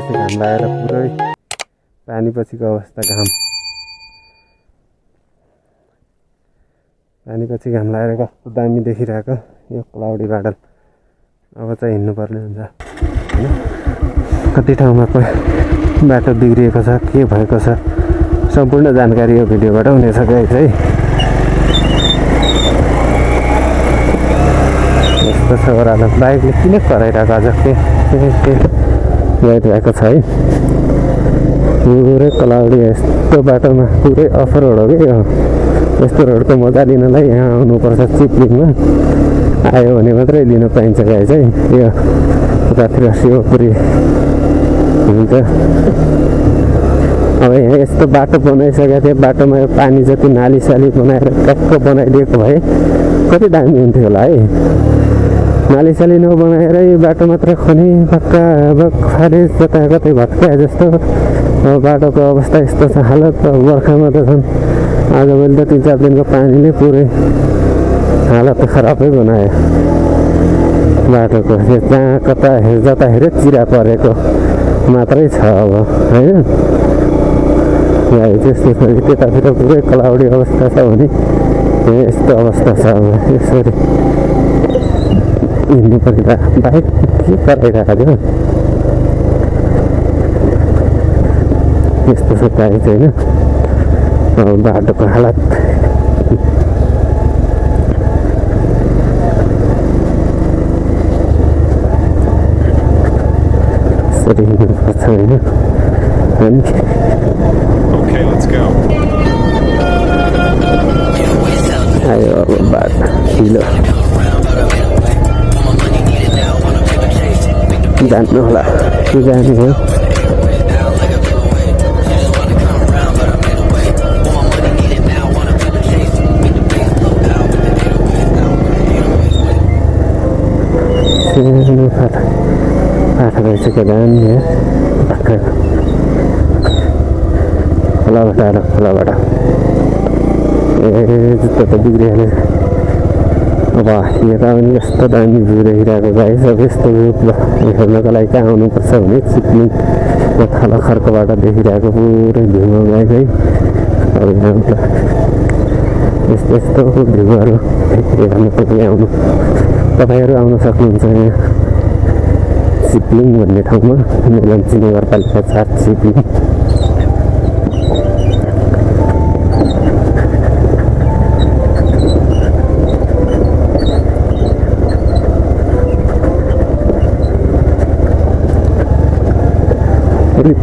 पछि घाम लागेर पुरै पानी पछिको अवस्था घाम पानी पछि घाम लागेर कस्तो दामी देखिरहेको यो क्लाउडी बादल। अब चाहिँ हिँड्नुपर्ने हुन्छ हैन। कति ठाउँमा बाटो बिग्रिएको छ के भएको छ सम्पूर्ण जानकारी यो भिडियोबाट हुनेछ गाइस है। यस्तो छ ओह्रालो बाइकले किन कराइरहेको आज के गइरहेको छ है। पुरै क्लाउडी यस्तो बाटोमा पुरै अफ रोड हो कि यो। यस्तो रोडको मजा लिनलाई यहाँ आउनुपर्छ चिप्लिङमा। आयो भने मात्रै लिन पाइन्छ गाइस है। यो उतातिर शिवपुरी हुन्छ। अब यहाँ यस्तो बाटो बनाइसकेको थियो बाटोमा यो पानी जति नाली साली बनाएर ट्याक्क बनाइदिएको भए कति दामी हुन्थ्यो होला है। नाली साली नबनाएर यो बाटो मात्र खनी पक्का अब खाली जताकतै भत्काए जस्तो। अब बाटोको अवस्था यस्तो छ हालत। बर्खामा त छन् आजभोलि त 3-4 दिनको पानीले पुरै हालत खराबै बनायो बाटोको। जहाँ कता जता हेऱ्यो चिरा परेको मात्रै छ अब होइन। त्यस्तो छ त्यतातिर पुरै क्लाउडी अवस्था छ भने यस्तो अवस्था छ अब। यसरी हिँड्नु पर्दा बाइक के कराइरहेको थियो यस्तो छ गाडी चाहिँ होइन। अब बाटोको हालत यसरी हिँड्नुपर्छ होइन। आयो अब बाटो ढिलो जान्नु होला जाने हो। फाटा भइसक्यो दामी है भर्खर खोलाबाट आएर खोलाबाट ए जुत्ता त बिग्रिहाल्यो। अब यता पनि यस्तो दामी भ्यू देखिरहेको गाइस। अब यस्तो भ्यू हेर्नको लागि कहाँ आउनुपर्छ भने चिप्लिङ तल खर्कबाट देखिरहेको पुरै भ्यूमा गाइस है। अब यहाँ यस्तो यस्तो भ्यूहरू हेर्नको लागि आउनु तपाईँहरू आउन सक्नुहुन्छ यहाँ चिप्लिङ भन्ने ठाउँमा। मेलम्ची नगरपालिका 4 चिप्लिङ।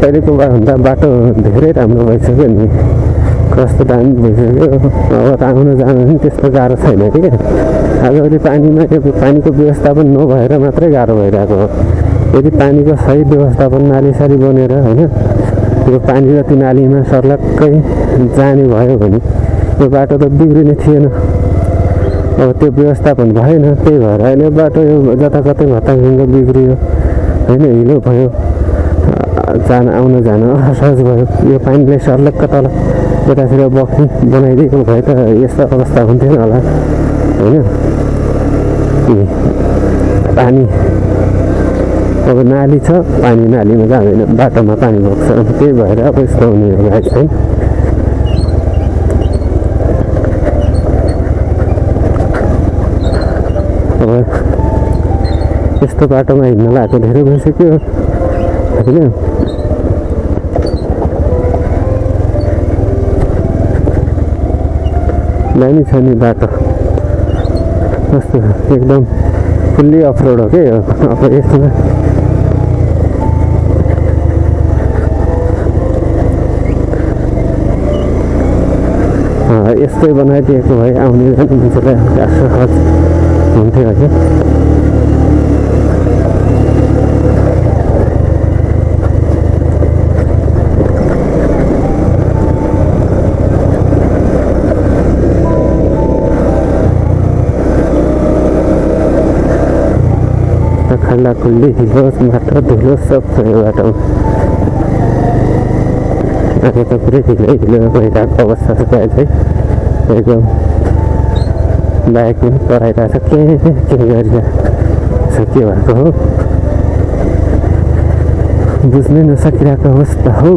पहिलेको भन्दा बाटो धेरै राम्रो भइसक्यो नि। कस्तो दामी भइसक्यो। अब त आउन जानु पनि त्यस्तो गाह्रो छैन कि। आजभोलि पानीमा यो पानीको व्यवस्थापन नभएर मात्रै गाह्रो भइरहेको हो। यदि पानीको सही व्यवस्थापन नाली साली बनेर होइन त्यो पानी जति नालीमा सर्लक्कै जाने भयो भने यो बाटो त बिग्रिने थिएन। अब त्यो व्यवस्थापन भएन त्यही भएर अहिले बाटो यो जताकतै भत्तासँग बिग्रियो होइन। हिलो भयो जान आउन जान असहज भयो। यो पानीले सर्लक्क तल यतातिर बग्ने बनाइदिएको भए त यस्तो अवस्था हुन्थेन होला होइन। पानी अब नाली छ पानी नालीमा जाँदैन बाटोमा पानी बग्छ। त्यही भएर अब यस्तो हुने हो गाइस है। अब यस्तो बाटोमा हिँड्न लागेको धेरै भइसक्यो होइन। दामी छ नि बाटो कस्तो एकदम फुल्ली अफरोड हो कि अब यसमा यस्तै बनाइदिएको भए आउने जाने मान्छेलाई सहज हुन्थ्यो होइन। खाल्डा खुल्ली हिलो मात्र धुलो सब छ यो बाटोमा। आज त पुरै हिलो भइरहेको अवस्था छ चाहिँ एकदम बाइक पनि कराइरहेको छ के गरिरहेको छ के भएको हो। बुझ्नै नसकिरहेको अवस्था हो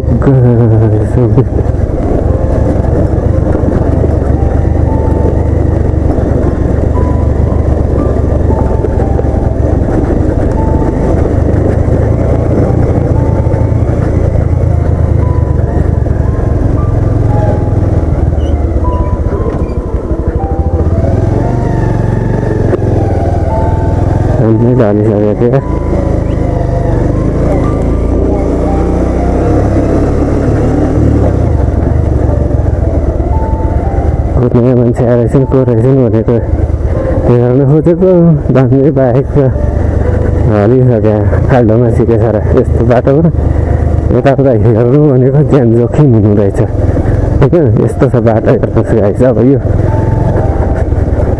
हमने डालिसकेको थियो नयाँ मान्छे आएर रहेछन् को रहेछन् भनेको हेर्न खोजेको दामी बाइक र हलिसक्यो खाल्डोमा सिकेछ र यस्तो बाटोमा यताउता हेर्नु भनेको ज्यान जोखिम हुनु रहेछ होइन यस्तो छ बाटो हेर्नुहोस् गाइस अब यो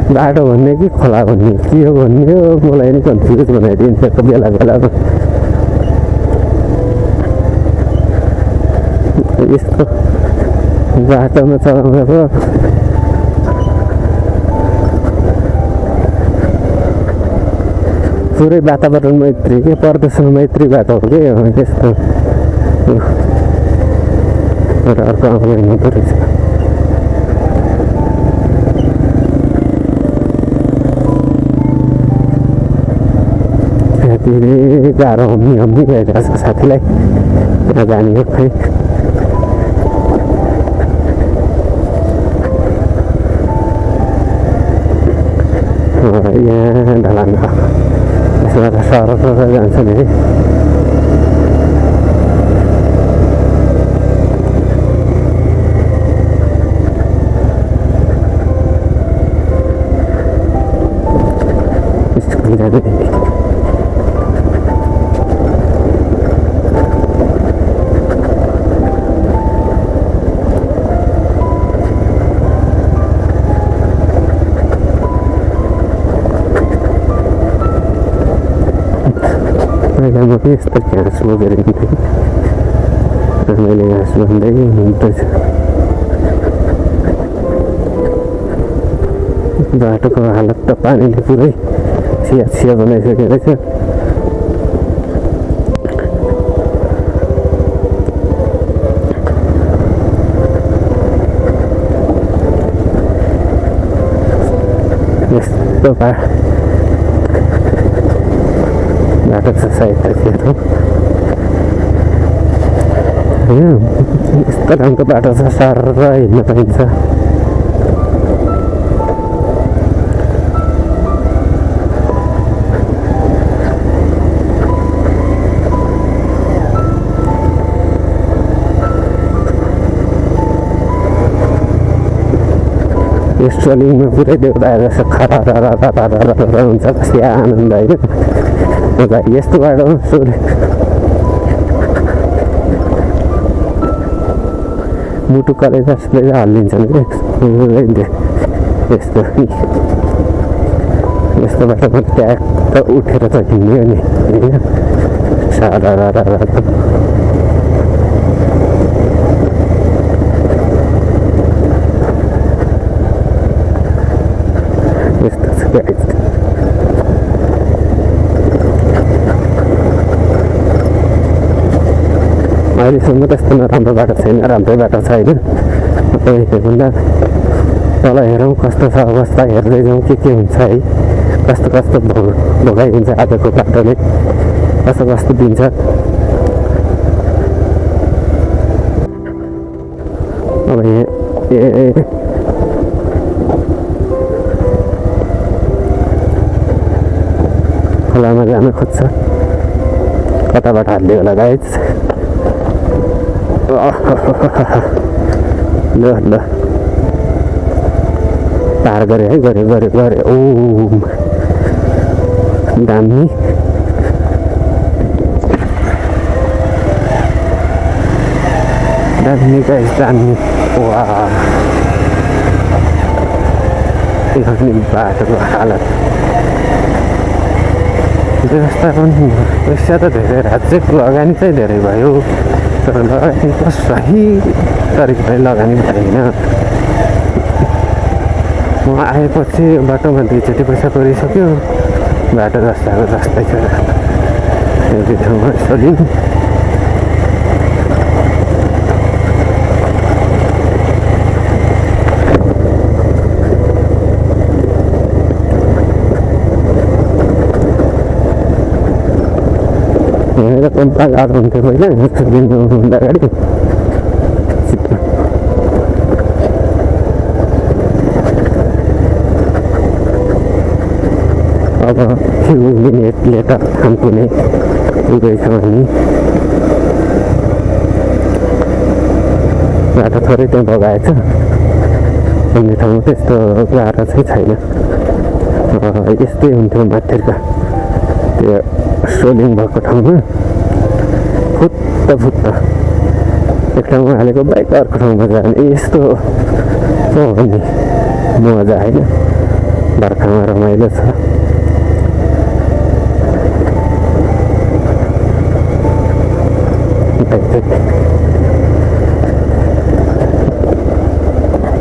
बाटो भन्ने कि खोला भन्ने के हो भन्ने हो मलाई नि कन्फ्युज बनाइदिन्छ बेला बेलामा यस्तो बाटोमा चलाउँदा पो पुरै वातावरण मैत्री के प्रदूषण मैत्री बाटो हो कि यस्तो तर अर्को आउँदैन हुँदो रहेछ धेरै गाह्रो हम्मी भइरहेको छ साथीलाई त्यहाँ जाने हो खै यहाँ ढलान यसबाट सरक जान्छ नि स्कुल जाने म पनि यस्तो घाँस बोकेर हिँड्थेँ मैले घाँस भन्दै हिँड्दैछ बाटोको हालत त पानीले पुरै चिया बनाइसकेको रहेछ यस्तो बाटो छ सायद यस्तो राम्रो बाटो छ सर हिँड्न पाइन्छ स्ट्रलिङमा पुरै देउता जस्तो खरा हुन्छ कस्तो आनन्द होइन यस्तो बाटो मुटु कलेजा सलेजा हल्लिन्छन् कि यस्तो यस्तो बाटोमा ट्याक्क उठेर त हिँड्यो नि होइन सारा यस्तो छ अहिलेसम्म त्यस्तो नराम्रो बाटो छैन राम्रै बाटो छ होइन भन्दा तल हेरौँ कस्तो छ अवस्था हेर्दै जाउँ के हुन्छ है कस्तो कस्तो भोगाइदिन्छ आजको बाटोले कस्तो कस्तो दिन्छ अब खोलामा जान खोज्छ कताबाट हाल्यो होला गाइस ल पार गरे है गरे ओ दामी दामी गाइस दामी वा बाटोको हालत व्यवस्था पनि पैसा त धेरै राज्यको लगानी चाहिँ धेरै भयो तर लगानीको सही तरिकाले लगानी भएन म आएपछि बाटोमा दुईचोटि पैसा परिसक्यो बाटो जस्ताको जस्तै छ त्यो ठाउँमा यसो पम्पा गाह्रो हुन्थ्यो पहिला हिँड्नुभन्दा अगाडि अब फ्यु मिनेट लेटर खानपुने पुगेछौँ हामी बाटो थोरै त्यहाँ बगाएछ भन्ने ठाउँमा त्यस्तो गाह्रो चाहिँ छैन यस्तै हुन्थ्यो माथिका त्यो सोलिङ भएको ठाउँमा फुत्त एक ठाउँमा हालेको बाइक अर्को ठाउँमा जाने यस्तो पो हो नि मजा होइन बर्खामा रमाइलो छ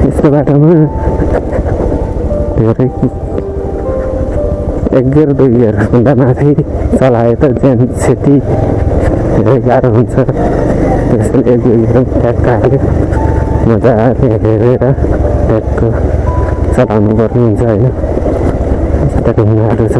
यस्तो बाटोमा धेरै 1 गियर 2 गियरभन्दा माथि चलाए त ज्यान क्षति धेरै गाह्रो हुन्छ त्यसैले 1 2 गियर ट्याक्क हाल्यो मजाले हेरेर ट्याक्क चलाउनु पर्ने हुन्छ होइन यस्ता ढुङ्गाहरू छ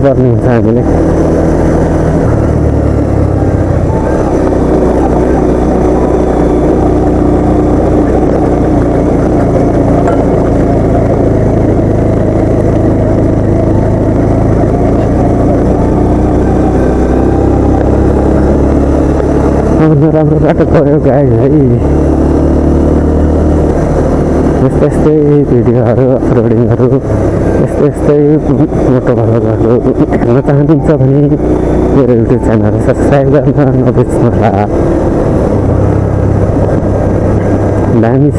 गर्नु हुन्छ हामीले राम्रो बाटो गयो गाई है यस्तै भिडियोहरू अपलोडिङहरू यस्तै मोटो भ्लगहरू हेर्न चाहनुहुन्छ भने मेरो युट्युब च्यानल सब्सक्राइब गर्न नबिर्सनुहोला दामी छ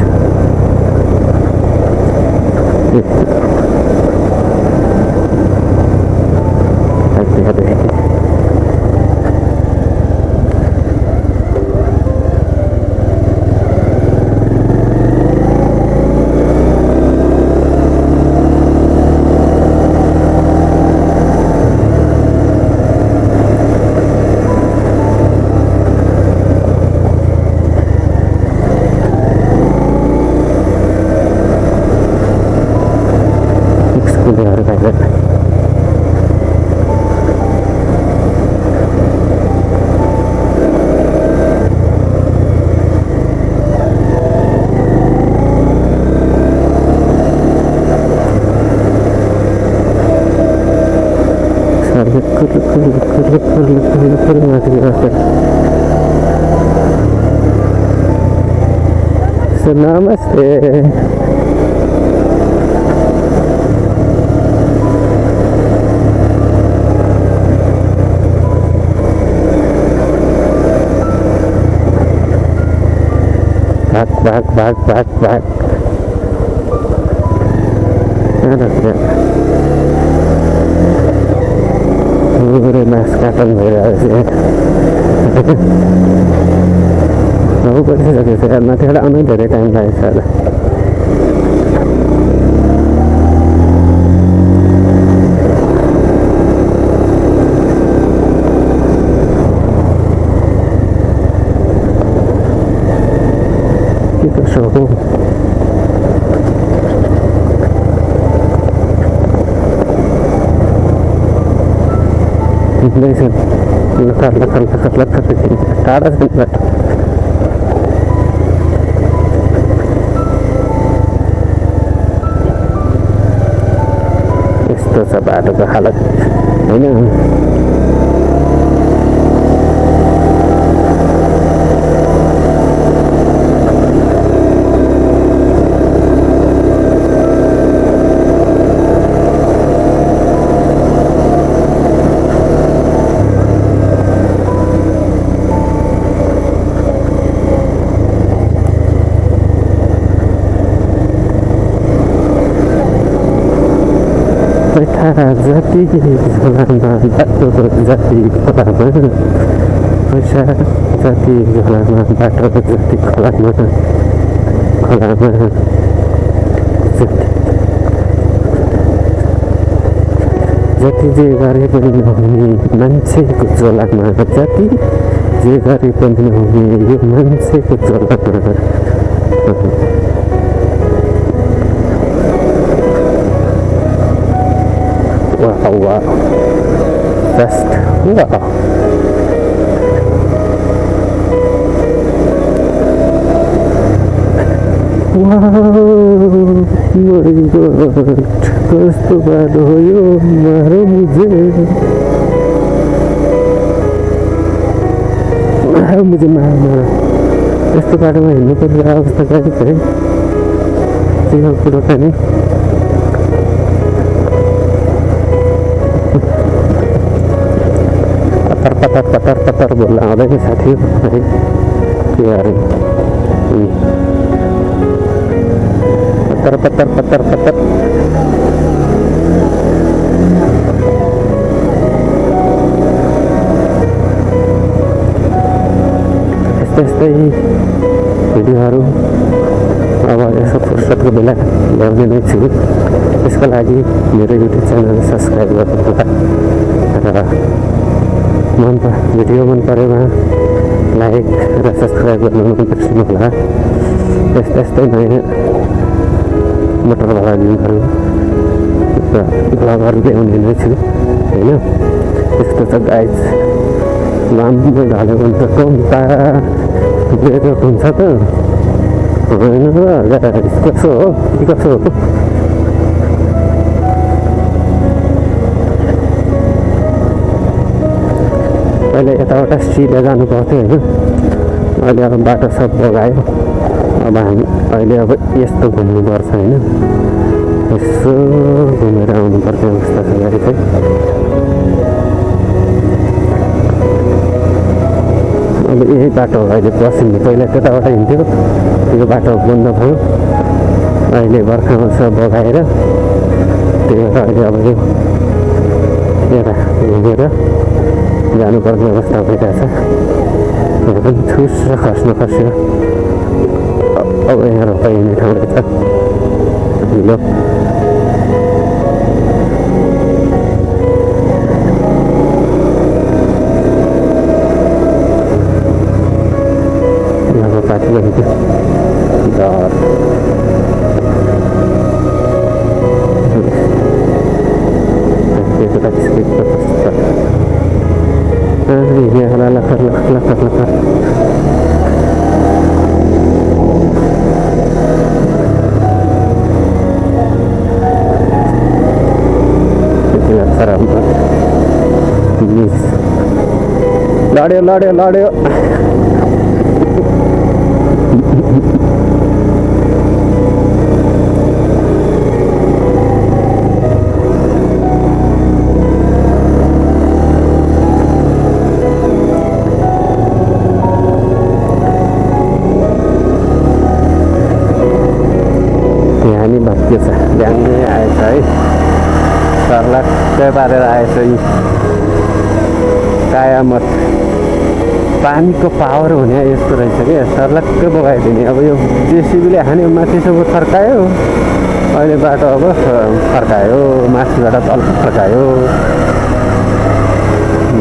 So namaste. Back. Udah maskatan berhasil. Aku pasti sakit nanti ada anu dari time lain saja. Kita show. Listen, lekar di sini. Taras kan? Itu sebab ada halat ini. पैसा जति झोलामा बाटो जति खोलामा पैसा जति झोलामा बाटो जति खोलामा खोलामा जति जे गरे पनि नहुने मान्छेको झोलामा जति जे गरे पनि नहुने यो मान्छेको झोलामा wow just wow my god कस्तो बाटो हो यो मारो मुझे मार यस्तो बाटोमा हिँड्नु पर्ने अवस्था गाडी है त्यो कुरो त नि पतर पतर बोल्न आउँदैन साथी है के अरे पतर यस्तै भिडियोहरू अब यसो फुर्सदको बेला ल्याउने नै छु त्यसको लागि मेरो युट्युब च्यानल सब्सक्राइब गर्नुहोला र भिडियो मन परेमा लाइक र सब्सक्राइब गर्नु नबिर्सनु होला यस्तै नयाँ मोटर भाडा लिङ्कहरू र ब्लगहरू ल्याउने नै छु होइन त्यस्तो छ गाइज लामो ढल्यो भने त कम्ता बेरो हुन्छ त होइन र कसो हो पहिले यताबाट सिधा जानु पर्थ्यो होइन अहिले अब बाटो सब बगायो अब हामी अहिले अब यस्तो घुम्नुपर्छ होइन यसो घुमेर आउनुपर्ने अवस्था छ गाडी चाहिँ अब यही बाटो अहिले बसिन्छ पहिला त्यताबाट हिँड्थ्यो यो बाटो बन्द भयो अहिले बर्खामा सब बगाएर त्यही भएर अहिले अब यो यता घुमेर जानुपर्ने अवस्था भइरहेछ पनि ठुस र खस्यो अब यहाँ रोपाइने ठाउँ रहेछ हिलो पार्टी गरेको डर यहाँ लखर लड्यो यहाँ भत्कियो छ ड्याङ्गै आएछ है सर्लक्कै पारेर आएछ यी कायामत पानीको पावर हुने यस्तो रहेछ क्या सर्लक्कै बगाइदिने अब यो जेसिबीले हाने माथिसम्म फर्कायो अहिले बाटो अब फर्कायो माथिबाट तल फर्कायो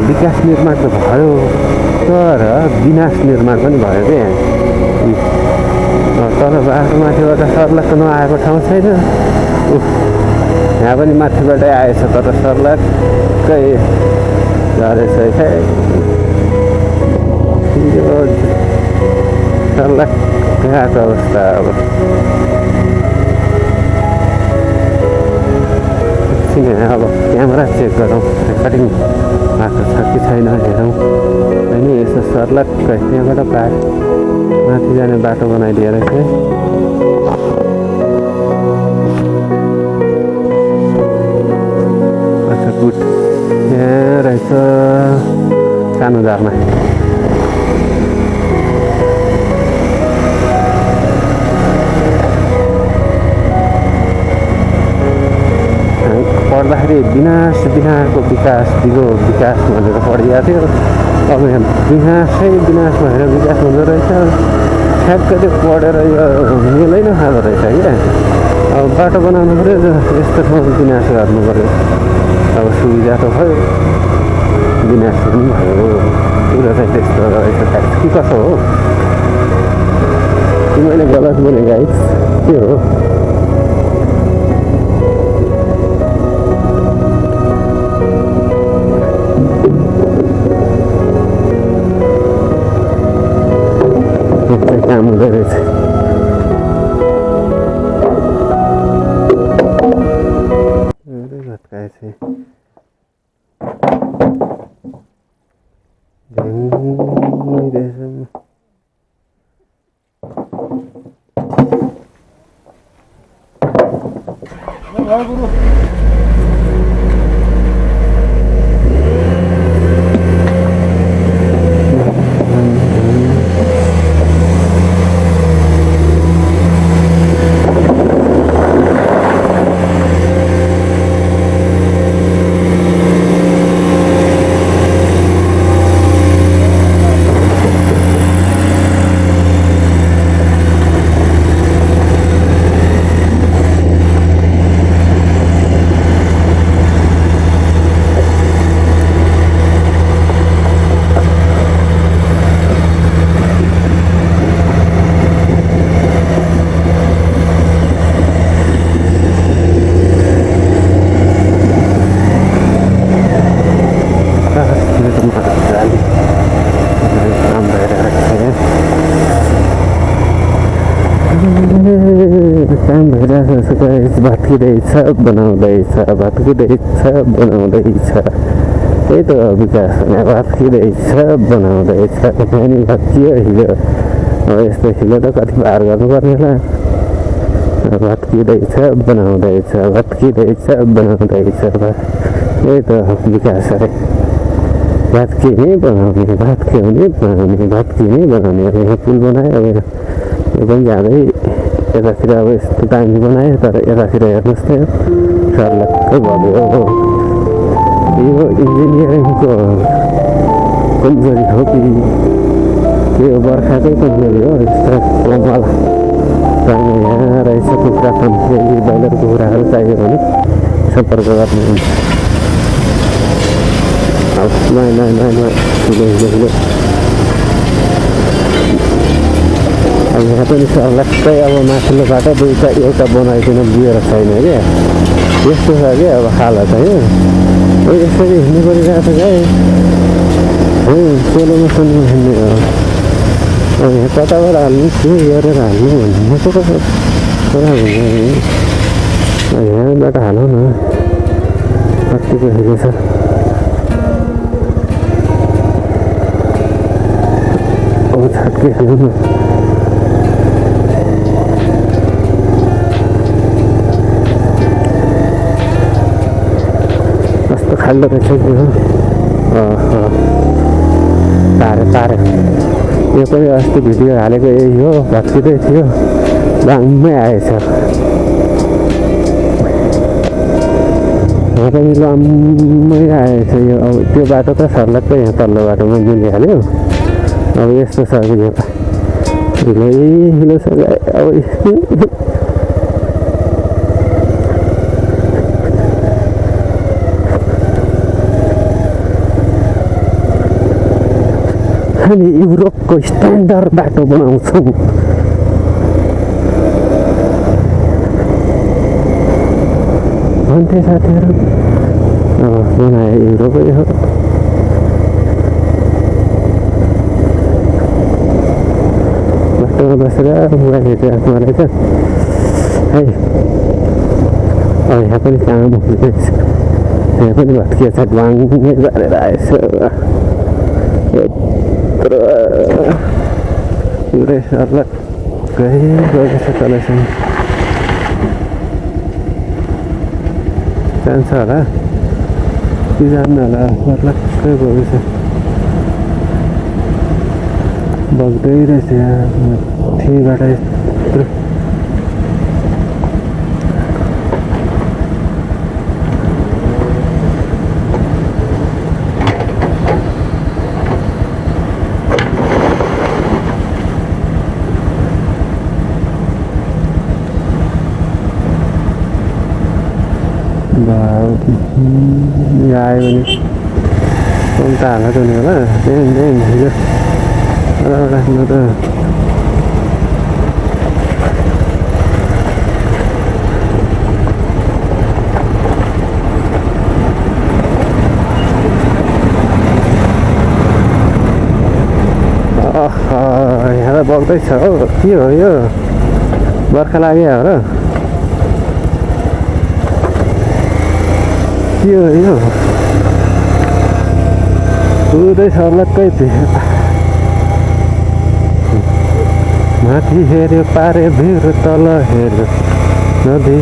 विकास निर्माण त भयो तर विनाश निर्माण पनि भयो क्या तल बाटो माथिबाट सर्लक्क नआएको ठाउँ छैन यहाँ पनि माथिबाटै आएछ तर सर्लक्कै रहेछ सर्लक्कको अवस्था अब अब क्यामेरा चेक गरौँ रेकर्डिङ भएको छ कि छैन हेरौँ होइन यसो सर्लक्कै त्यहाँबाट माथि जाने बाटो बनाइदिएर चाहिँ अच्छा गुड यहाँ रहेछ सानो झारमा पढ्दाखेरि विनाश विनाको विकास दिगो विकास भनेर पढिएको थियो। अब यहाँ विनाशै विनाश भएर विकास हुँदो रहेछ। ठ्याक्कै त्यो पढेर यो मेलै नखाँदो रहेछ क्या। अब बाटो बनाउनु पऱ्यो, यस्तो ठाउँ विनाश गर्नु पऱ्यो। अब सुविधा त भयो, विनाश पनि भयो। कुरो चाहिँ त्यस्तो रहेछ कि कसो हो कि मैले गलत बोलेँ गाइस, के हो? काम हुँदो रहेछ। भत्काएछ काम भइरहेछ, भत्किँदैछ बनाउँदैछ, भत्किँदैछ बनाउँदैछ। त्यही त विकास भने भत्किँदैछ बनाउँदैछ। पानी भत्कियो हिलो, अब यस्तो हिलो त कति पार गर्नुपर्ने होला। भत्किँदैछ बनाउँदैछ, भत्किँदैछ बनाउँदैछ। त्यही त विकास अरे। भत्किने बनाउने, भत्क्याउने बनाउने, भत्किने बनाउने। अब यहाँ पुल बनायो, अब यो पनि जाँदै यतातिर अब यस्तो दामी बनायो, तर यतातिर हेर्नुहोस् त सर्लक्कै भयो। यो इन्जिनियरिङको कमजोरी हो कि यो बर्खाकै कमजोरी हो? यस्तो कमल यहाँ रहेछ कुखुरा फार्म, ब्रोइलर कुखुराहरू चाहियो भने सम्पर्क गर्नुहुन्छ। अब ठुलो अब यहाँ पनि सर्लक्कै अब माथिल्लो बाटो दुईवटा एउटा बनाइकन लिएर छैन क्या। यस्तो छ क्या अब हालत होइन। यसरी हिँड्नु परिरहेको छ क्या। सोलोमा सुन्नु हिँड्ने हो। अब यहाँ कताबाट हाल्नु, के गरेर हाल्नु भन्नु पो कुरा हुन्छ। यहाँबाट हालौँ न, कतिको हिँडे छ। अब छट्के हालौँ न। खाल्डो रहेछ कि हो। तारे यो पनि अस्ति भिडियो हालेको यही हो, भत्किँदै थियो, लाममै आएछ। यहाँ पनि लाममै आएछ यो। अब त्यो बाटो त सर्लक्कै यहाँ तल्लो बाटोमा मिलिहाल्यो। अब यस्तो छ कि यो त हिलो छ। अब हामी युरोपको स्ट्यान्डर्ड बाटो बनाउँछौँ। भन्थे साथीहरू, अब बनाए युरोपै हो। बाटोमा बसेर मोबाइल हेरिरहेको रहेछ है। अब यहाँ पनि काम हुँदैछ, यहाँ पनि भत्किएको छ, ढ्वाङ्गै गरेर आएछ। पुरै सर्लक्कै गएको छ तलसम्म। जान्छ होला कि जान्न होला, सर्लक्कै गएको छ। बग्दै रहेछ यहाँ माथिबाट यत्रो। यहाँ आयो भने कम्ता हाल्छ नि होला हिजो राख्नु त यहाँ त बग्दैछ हौ के हो यो बर्खा लाग्यो हो र के हो यो पुरै सर्लक्कै माथि हेऱ्यो पारे भिर तल हेऱ्यो नदी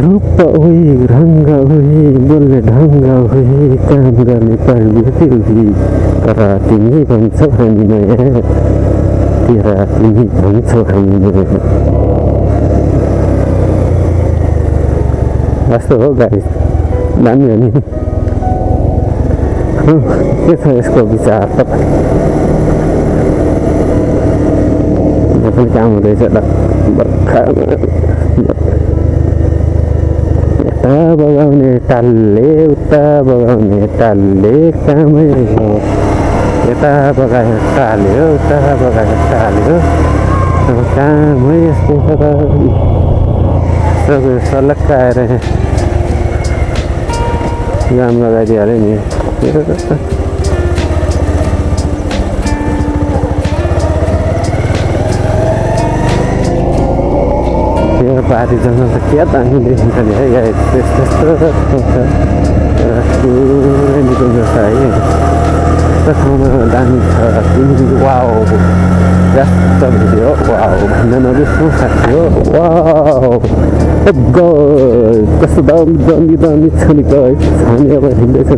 रूप हुई रंग हुई बोल्ने ढङ्ग हुई काम गर्ने प्रवृत्ति हुई तर तिमी भन्छौ हामी नयाँ तेरा तिमी भन्छौ हामी नयाँ कस्तो हो गाडी दामी हो नि के छ यसको विचार तपाईँ पनि काम हुँदैछ बर्खा यता बगाउने टाल्ले उता बगाउने टाल्ले कामै हो यता बगायो टाल्यो उता बगायो टाल्यो कामै यस्तो छ त सबै सलक्क आएर जाम लगाइदिइहाल्यो नि पाहाडी जङ्गल त क्या दामी देखिन्छ नि है त्यस्तो पुरै निक्लिन्छ है यस्तो ठाउँमा दामी छ तिमी वाउ व्यस्त भिडियो वाउ भन्न नबिर्सनु साथी हो वाउ कस्तो दामी दामी छ नि छानी अब हिँड्दैछ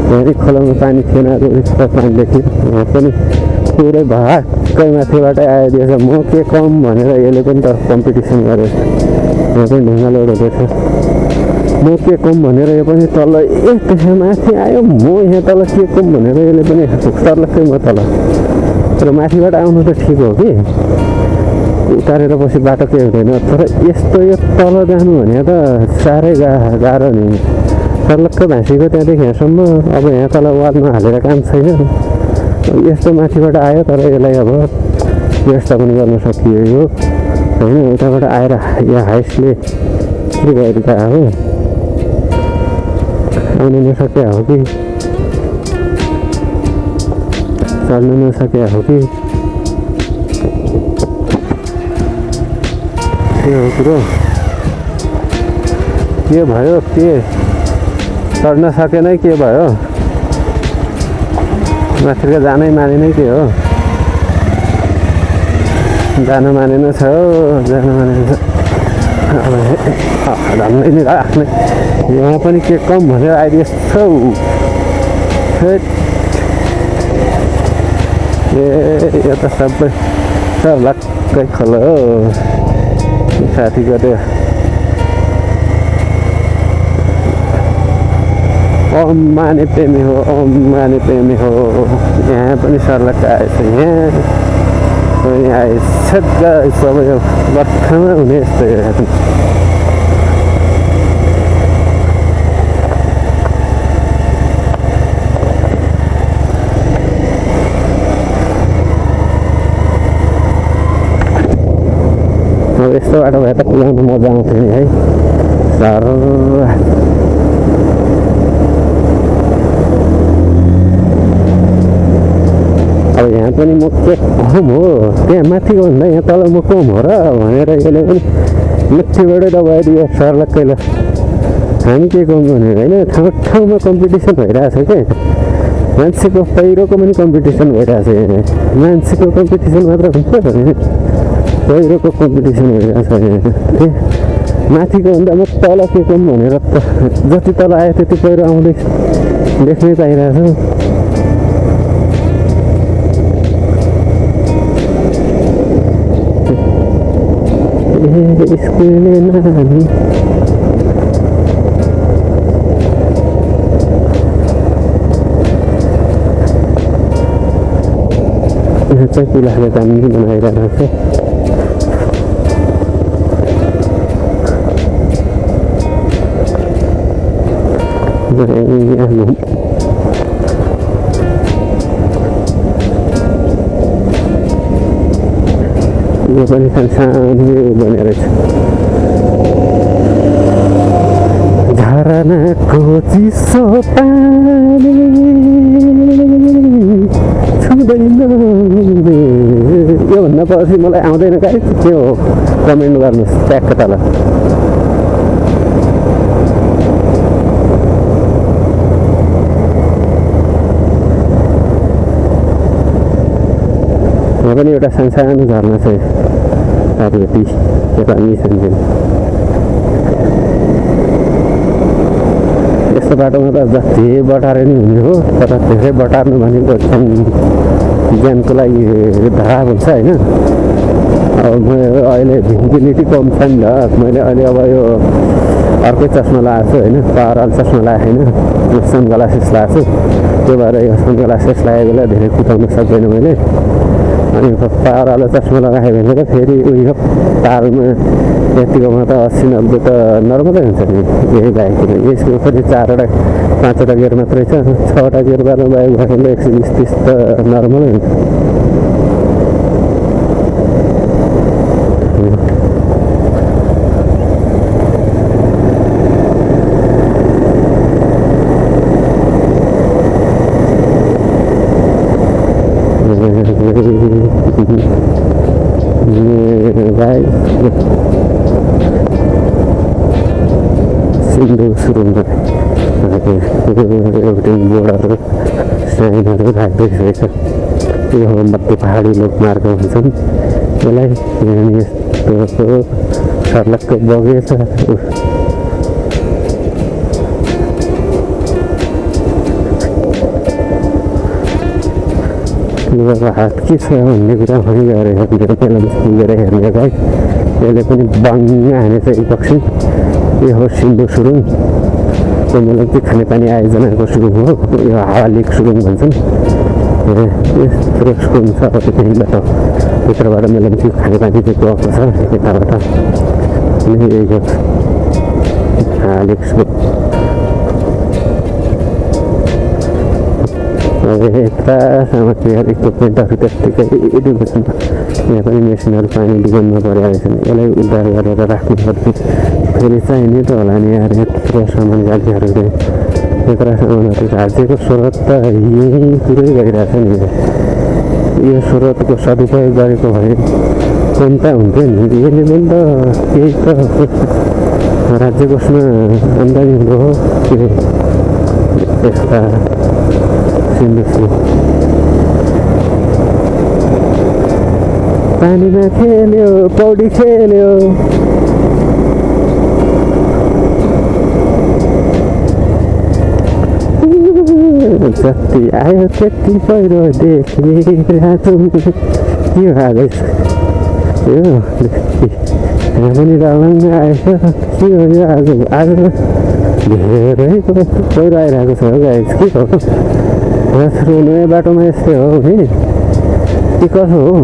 यहाँ खोलामा पानी थिएन पानी देखियो यहाँ पनि पुरै भागकै माथिबाट आइदिएछ म के कम भनेर यसले पनि त कम्पिटिसन गरेछ यहाँ पनि ढुङ्गा लोडेको छ म के कम भनेर यो पनि तल त्यसमा माथि आयो म यहाँ तल के कम भनेर यसले पनि सर्लक्कै म तल तर माथिबाट आउनु त ठिक हो कि उतारेर पछि बाटो केही हुँदैन तर यस्तो यो तल जानु भने त साह्रै गाह्रो नि सर्लक्कै भाँसीको त्यहाँदेखि यहाँसम्म अब यहाँ तल वालमा हालेर काम छैन यस्तो माथिबाट आयो तर यसलाई अब व्यवस्थापन गर्न सकियो यो होइन उताबाट आएर यो हाइसले के गरिदिएको हो आउनु नसके हो कि चल्नु नसके हो कि के हो कुरो के भयो के चढ्न सकेन के भयो माथिको जानै मानेन के हो जान मानेन छ जान मानेन छ अब धन्दै नि आफ्नै यहाँ पनि के कम भनेर आइदिएछ ए यो त सबै सर्लक्कै खोला हो साथीको त्यो माने प्रेमी हो माने प्रेमी हो यहाँ पनि सर्लक्क आएछ यहाँ आएछ सबै बर्खामा हुने यस्तो अब यस्तो बाटो भए त कुदाउनु मजा आउँथ्यो नि है सर अब यहाँ पनि म के कम हो त्यहाँ माथिको भन्दा यहाँ तल म कम हो र भनेर यसले पनि माथिबाटै दबाइदियो सर्लक्कैलाई हामी के कम भनेर होइन ठाउँ ठाउँमा कम्पिटिसन भइरहेछ क्या मान्छेको पहिरोको पनि कम्पिटिसन भइरहेछ मान्छेको कम्पिटिसन मात्र हुन्छ भने पहिरोको कम्पिटिसन भइरहेछ माथिको भन्दा म तल के कम भनेर जति तल आयो त्यति पहिरो आउँदैछ देख्नै पाइरहेछ स्कुल नानी चाहिँ पिलाले दामी बनाइरहेको छ यो पनि सानो बनेर छ झरनाको चिसो पानी छुँदैन योभन्दा पछि मलाई आउँदैन गाडी के हो कमेन्ट गर्नुहोस् ट्याक्क तल यहाँ पनि एउटा सानो झर्ना छ तापट्टि यता मिसनजेन यस्तो बाटोमा त जति बटारे नि हुने हो तर धेरै बटार्नु भनेको ज्यानको लागि धराप हुन्छ होइन अब म अहिले भिजिबिलिटी कम छ नि त मैले अहिले अब यो अर्कै चस्मा लगाएको छु होइन पावरवाला चस्मा लगाएको छैन सनग्लासेस लगाएको छु त्यो भएर यो सनग्लासेस लगाएको बेला धेरै कुदाउन सक्दैन मैले अनि पावरवाला चस्मा लगायो भने त फेरि उयो तालमा यतिकोमा त 80-90 त नर्मलै हुन्छ नि यही बाइकतिर यसको पनि 4वटा 5वटा गियर मात्रै छ 6वटा गियरबाट बाइक भएकोले 120-130 त नर्मलै हुन्छ सिन्धु सुरुङमा एउटै बोर्डहरू साइनहरू राख्दैछ यो मध्य पहाडी लोकमार्ग भन्छन् यसलाई यस्तो सर्लक्क बगेछ हात के छ भन्ने कुरा भनिरहेको पुगेर हेर्ने भाइ यसले पनि बङ्ग हानेछ एकपक्षी यो हो सिन्धु सुरुङ मतलब त्यो खानेपानी आयोजनाको सुरुङ हो यो हावा लिक सुरुङ भन्छन् यस्तो सुरुङ छ त्यहीँबाट भित्रबाट मतलब त्यो खानेपानी चाहिँ गएको छ यताबाट अनि यही हो हावा लिक सुरुङ यता सामग्रीहरू इक्विपमेन्टहरू त्यत्तिकै डुबेछन् यहाँ पनि मेसिनहरू पानी डुबाउनमा परिरहेको छन् यसलाई उद्धार गरेर राख्नु पर्छ फेरि चाहिने त होला नि यार यत्रो सामान गाडीहरूले यत्रो सामानहरू राज्यको स्रोत त यही पुरै गइरहेछ नि यो स्रोतको सदुपयोग गरेको भए कोन्ता हुन्थ्यो नि यसले पनि त केही त राज्य कोषमा आम्दानी हुँदो हो के यस्ता पानीमा खेल्यो पौडी खेल्यो जति आयो त्यति पहिरो देखिरहेको के हालेछ यो पनि रमाङ्ग आएछ के हो यो आज धेरै पहिरो आइरहेको छ गाइस के हो नयाँ बाटोमा यस्तै हो नि के कसो हो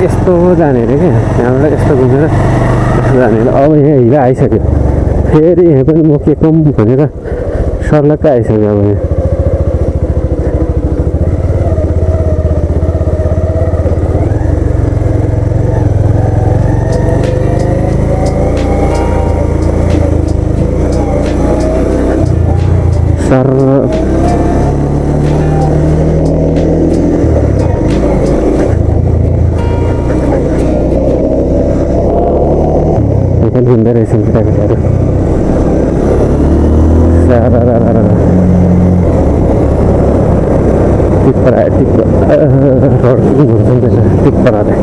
यस्तो जाने अरे क्या यहाँबाट यस्तो घुमेर यस्तो जाने अब यहाँ हिँड आइसक्यो फेरि यहाँ पनि म के कम भनेर सर्लक्क आइसक्यो अब यहाँ हिँड्दो रहेछन् केटाकेटीहरू टिप्पर आयो टिप्पर टिप्परले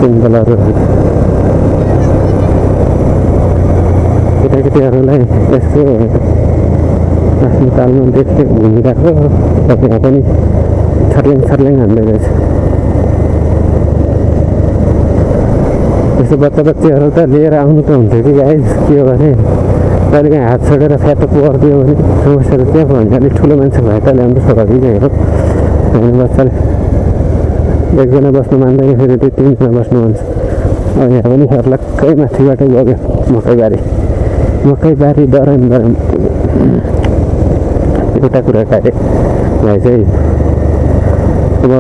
सिम्बलहरू केटाकेटीहरूलाई यसो आफ्नो तालमा देख्दै घुमिरहेको त्यहाँ पनि छर्ल्याङ छर्ल्याङ हान्दै रहेछ। त्यस्तो बच्चा बच्चीहरू त लिएर आउनु त हुन्थ्यो कि गाइस, के हो भने कहिले काहीँ हात छोडेर फ्याटो परिदियो भने समस्या त त्यहाँ भयो भने अलिक ठुलो मान्छे भए त ल्याउनु स्वाभाविकै हो। अनि बच्चाले एकजना बस्नु मान्दैन, फेरि त्यो 3 जना बस्नु मान्छ। अब यहाँ पनि सर्लक्कै माथिबाटै गयो मकैबारी डराम एउटा कुरा काटे भाइ चाहिँ अब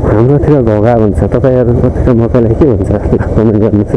हाम्रोतिर घोगा भन्छ, तपाईँहरूतिर मकैलाई के भन्छ कमेन्ट गर्नुहोस्।